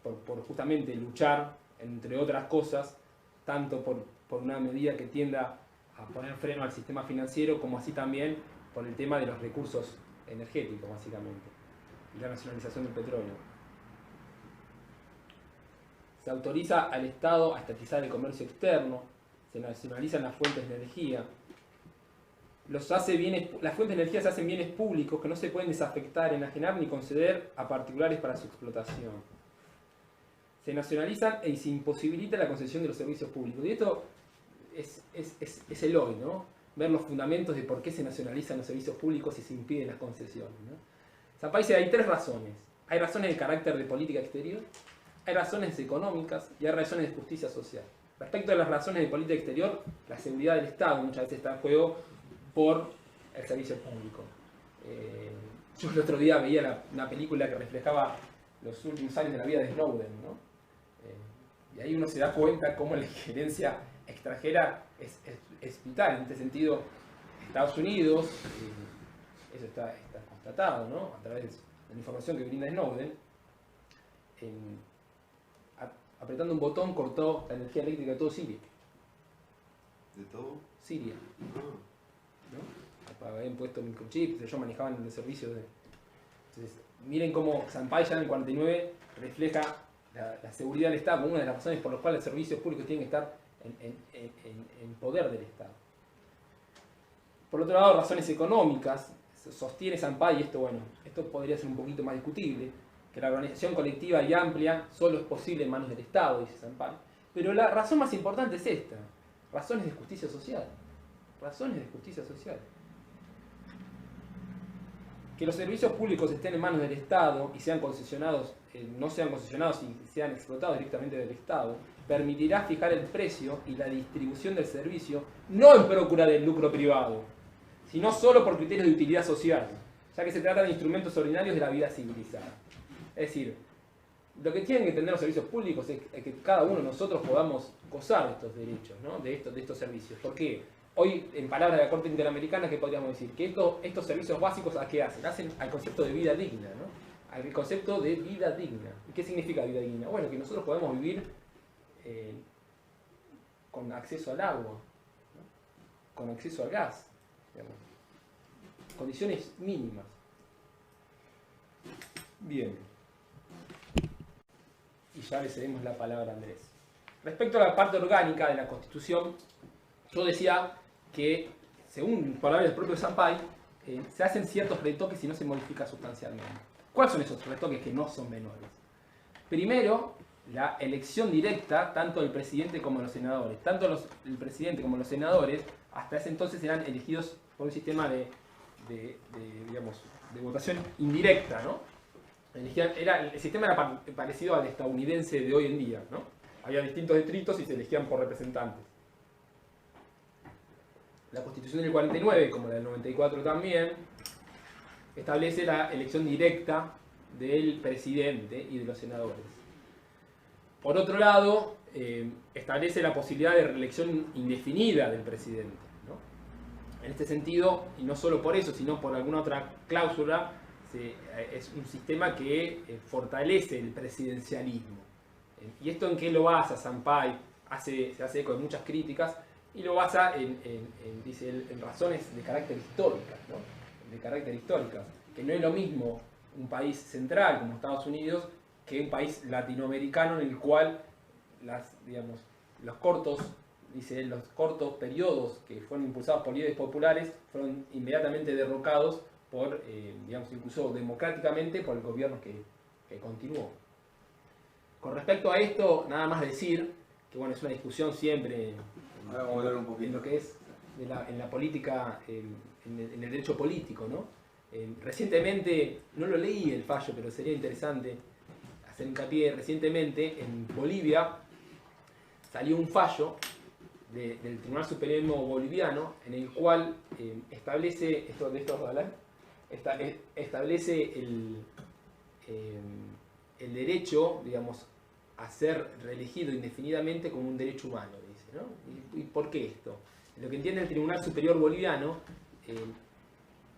Por justamente luchar, entre otras cosas, tanto por una medida que tienda a poner freno al sistema financiero, como así también por el tema de los recursos energéticos, básicamente, y la nacionalización del petróleo. Se autoriza al Estado a estatizar el comercio externo, se nacionalizan las fuentes de energía, las fuentes de energía se hacen bienes públicos que no se pueden desafectar, enajenar ni conceder a particulares para su explotación. Se nacionalizan y se imposibilita la concesión de los servicios públicos. Y esto es el hoy, ¿no? Ver los fundamentos de por qué se nacionalizan los servicios públicos y se impiden las concesiones, ¿no? Sampey dice hay tres razones. Hay razones de carácter de política exterior, hay razones económicas y hay razones de justicia social. Respecto a las razones de política exterior, la seguridad del Estado muchas veces está en juego por el servicio público. Yo el otro día veía una película que reflejaba los últimos años de la vida de Snowden, ¿no? Y ahí uno se da cuenta cómo la injerencia extranjera es vital. En este sentido, Estados Unidos, eso está constatado, ¿no? A través de la información que brinda Snowden, apretando un botón cortó la energía eléctrica de todo Siria. ¿De todo? Siria. ¿No? Habían puesto microchips, ellos manejaban el servicio de... Entonces, miren cómo Sampey ya en el 49 refleja la seguridad del Estado como una de las razones por las cuales los servicios públicos tienen que estar en poder del Estado. Por otro lado, razones económicas. Sostiene Sampey, y esto podría ser un poquito más discutible, que la organización colectiva y amplia solo es posible en manos del Estado, dice Sampey. Pero la razón más importante es esta. razones de justicia social. Razones de justicia social. Que los servicios públicos estén en manos del Estado y sean concesionados, no sean concesionados y sean explotados directamente del Estado, permitirá fijar el precio y la distribución del servicio no en procura del lucro privado, sino solo por criterios de utilidad social, ya que se trata de instrumentos ordinarios de la vida civilizada. Es decir, lo que tienen que entender los servicios públicos es que cada uno de nosotros podamos gozar de estos derechos, ¿no? de estos servicios. ¿Por qué? Hoy, en palabras de la Corte Interamericana, ¿qué podríamos decir? Que estos servicios básicos, ¿a qué hacen? Hacen al concepto de vida digna, ¿no? Al concepto de vida digna. ¿Y qué significa vida digna? Bueno, que nosotros podemos vivir con acceso al agua, ¿no? Con acceso al gas, digamos. Condiciones mínimas. Bien. Y ya le cedemos la palabra a Andrés. Respecto a la parte orgánica de la Constitución, yo decía que, según palabras del propio Sampaio, se hacen ciertos retoques y no se modifica sustancialmente. ¿Cuáles son esos retoques que no son menores? Primero, la elección directa tanto del presidente como de los senadores. Tanto el presidente como los senadores hasta ese entonces eran elegidos por un sistema de votación indirecta, ¿no? El sistema era parecido al estadounidense de hoy en día, ¿no? Había distintos distritos y se elegían por representantes. La Constitución del 49, como la del 94 también, establece la elección directa del presidente y de los senadores. Por otro lado, establece la posibilidad de reelección indefinida del presidente, ¿no? En este sentido, y no solo por eso, sino por alguna otra cláusula, es un sistema que fortalece el presidencialismo. ¿Y esto en qué lo basa Sampaio? Se hace eco de muchas críticas y lo basa en razones de carácter históricas, ¿no? De carácter históricas. Que no es lo mismo un país central como Estados Unidos que un país latinoamericano en el cual los cortos periodos que fueron impulsados por líderes populares fueron inmediatamente derrocados por, incluso democráticamente por el gobierno que continuó. Con respecto a esto, nada más decir que bueno, es una discusión siempre ahora vamos a hablar un poquito en lo que es en la política, en el derecho político, ¿no? Recientemente, no lo leí el fallo, pero sería interesante hacer hincapié. Recientemente en Bolivia salió un fallo del Tribunal Supremo Boliviano en el cual establece establece el derecho, digamos, a ser reelegido indefinidamente como un derecho humano, dice, ¿no? ¿Y por qué esto? Lo que entiende el Tribunal Superior Boliviano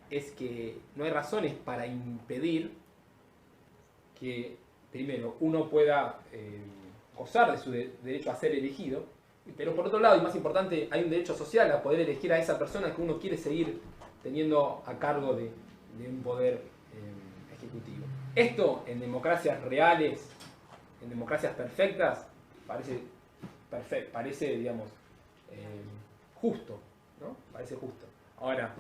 es que no hay razones para impedir que, primero, uno pueda gozar de su derecho a ser elegido, pero por otro lado, y más importante, hay un derecho social a poder elegir a esa persona que uno quiere seguir teniendo a cargo de un poder ejecutivo. Esto en democracias reales, en democracias perfectas, parece digamos, justo, ¿no? Parece justo. Ahora,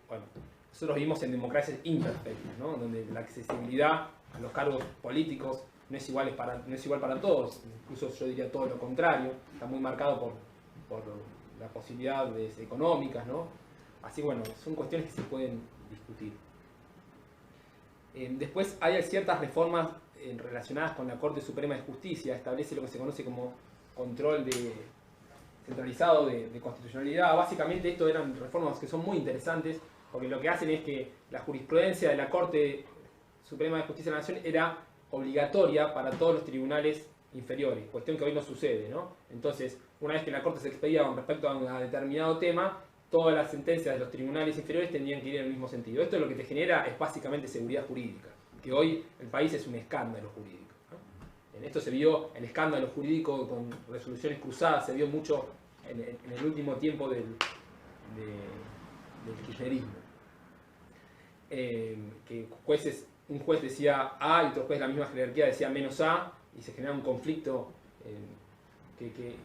bueno, nosotros vivimos en democracias imperfectas, ¿no? Donde la accesibilidad a los cargos políticos no es igual para todos, incluso yo diría todo lo contrario, está muy marcado por las posibilidades económicas, ¿no? Así, bueno, son cuestiones que se pueden discutir. Después hay ciertas reformas relacionadas con la Corte Suprema de Justicia, establece lo que se conoce como control centralizado de constitucionalidad. Básicamente esto eran reformas que son muy interesantes, porque lo que hacen es que la jurisprudencia de la Corte Suprema de Justicia de la Nación era obligatoria para todos los tribunales inferiores, cuestión que hoy no sucede, ¿no? Entonces, una vez que la Corte se expedía con respecto a un determinado tema, todas las sentencias de los tribunales inferiores tendrían que ir en el mismo sentido. Esto lo que te genera es básicamente seguridad jurídica, que hoy el país es un escándalo jurídico, ¿no? En esto se vio el escándalo jurídico con resoluciones cruzadas, se vio mucho en el último tiempo del kirchnerismo. Que un juez decía A y otro juez de la misma jerarquía decía menos A, y se genera un conflicto que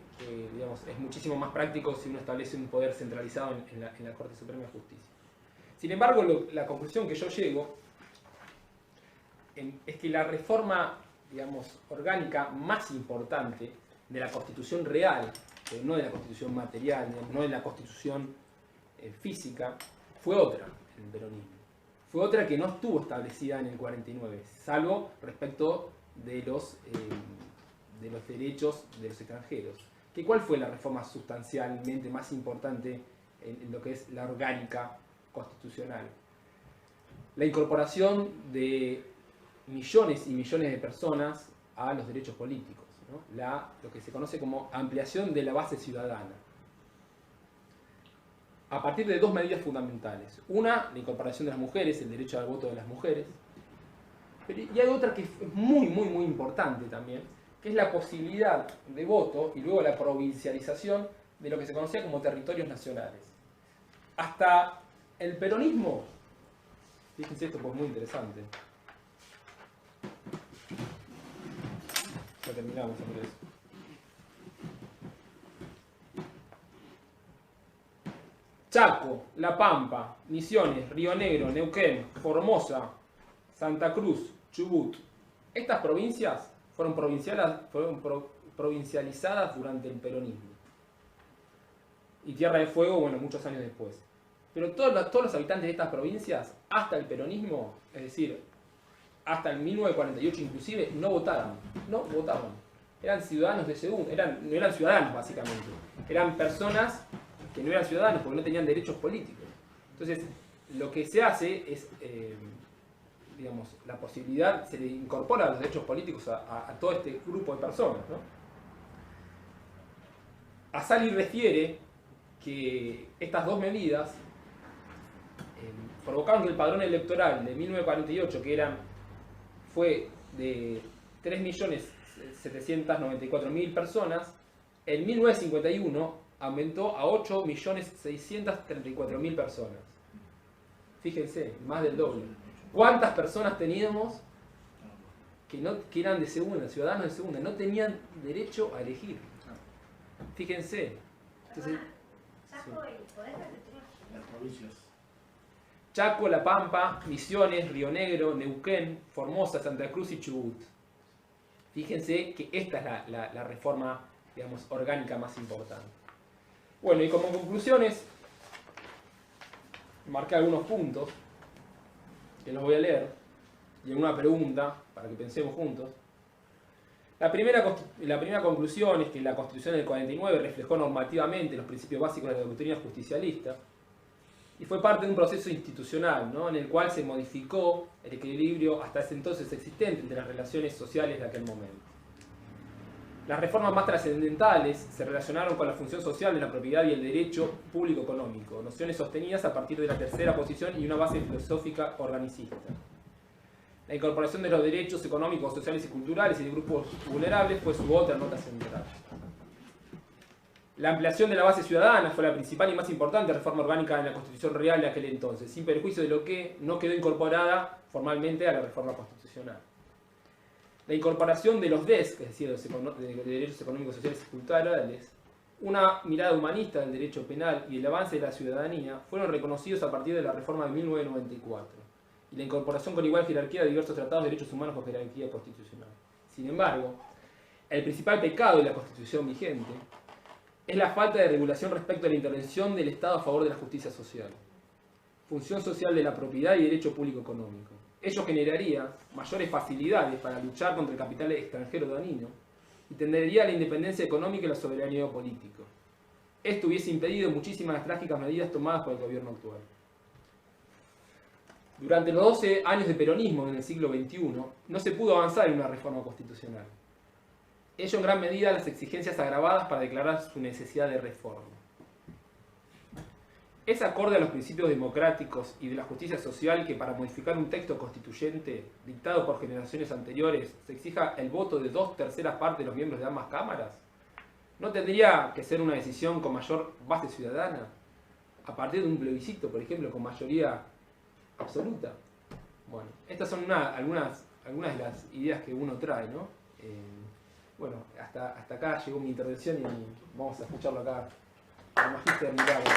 digamos, es muchísimo más práctico si uno establece un poder centralizado en la Corte Suprema de Justicia. Sin embargo, la conclusión que yo llego es que la reforma, digamos, orgánica más importante de la Constitución real pero no de la constitución material, no de la constitución física, fue otra en el peronismo. Fue otra que no estuvo establecida en el 49, salvo respecto de los derechos de los extranjeros. ¿Cuál fue la reforma sustancialmente más importante en lo que es la orgánica constitucional? La incorporación de millones y millones de personas a los derechos políticos, ¿no? Lo que se conoce como ampliación de la base ciudadana. A partir de dos medidas fundamentales. Una, la incorporación de las mujeres, el derecho al voto de las mujeres. Y hay otra que es muy, muy, muy importante también, que es la posibilidad de voto y luego la provincialización de lo que se conocía como territorios nacionales. Hasta el peronismo, fíjense esto porque es muy interesante. Ya terminamos, Andrés. Chaco, La Pampa, Misiones, Río Negro, Neuquén, Formosa, Santa Cruz, Chubut. Estas provincias fueron provincializadas durante el peronismo. Y Tierra del Fuego, bueno, muchos años después. Pero todos los habitantes de estas provincias, hasta el peronismo, es decir, hasta el 1948 inclusive, no votaban. Eran ciudadanos de segunda, no eran ciudadanos básicamente. Eran personas que no eran ciudadanos porque no tenían derechos políticos. Entonces, lo que se hace es, digamos, la posibilidad, se le incorpora los derechos políticos a todo este grupo de personas, ¿no? Azali refiere que estas dos medidas provocaron que el padrón electoral de 1948, que fue de 3.794.000 personas, en 1951 aumentó a 8.634.000 personas. Fíjense, más del doble. ¿Cuántas personas teníamos que eran de segunda, ciudadanos de segunda, no tenían derecho a elegir? Fíjense. Entonces, las provincias. Chaco, La Pampa, Misiones, Río Negro, Neuquén, Formosa, Santa Cruz y Chubut. Fíjense que esta es la reforma, digamos, orgánica más importante. Bueno, y como conclusiones, marqué algunos puntos que los voy a leer y en una pregunta para que pensemos juntos. La primera conclusión es que la Constitución del 49 reflejó normativamente los principios básicos de la doctrina justicialista y fue parte de un proceso institucional, ¿no?, en el cual se modificó el equilibrio hasta ese entonces existente entre las relaciones sociales de aquel momento. Las reformas más trascendentales se relacionaron con la función social de la propiedad y el derecho público económico, nociones sostenidas a partir de la tercera posición y una base filosófica organicista. La incorporación de los derechos económicos, sociales y culturales y de grupos vulnerables fue su otra nota central. La ampliación de la base ciudadana fue la principal y más importante reforma orgánica en la Constitución real de aquel entonces, sin perjuicio de lo que no quedó incorporada formalmente a la reforma constitucional. La incorporación de los DESC, es decir, de derechos económicos, sociales y culturales, una mirada humanista del derecho penal y el avance de la ciudadanía fueron reconocidos a partir de la reforma de 1994 y la incorporación con igual jerarquía de diversos tratados de derechos humanos con jerarquía constitucional. Sin embargo, el principal pecado de la Constitución vigente es la falta de regulación respecto a la intervención del Estado a favor de la justicia social, función social de la propiedad y derecho público económico. Ello generaría mayores facilidades para luchar contra el capital extranjero dañino y tendería a la independencia económica y la soberanía política. Esto hubiese impedido muchísimas de las trágicas medidas tomadas por el gobierno actual. Durante los 12 años de peronismo en el siglo XXI, no se pudo avanzar en una reforma constitucional. Ello en gran medida las exigencias agravadas para declarar su necesidad de reforma. Es acorde a los principios democráticos y de la justicia social que para modificar un texto constituyente dictado por generaciones anteriores se exija el voto de 2/3 partes de los miembros de ambas cámaras. ¿No tendría que ser una decisión con mayor base ciudadana? A partir de un plebiscito, por ejemplo, con mayoría absoluta. Bueno, estas son algunas de las ideas que uno trae, ¿no? Bueno, hasta acá llegó mi intervención y vamos a escucharlo acá al Magíster Milagro.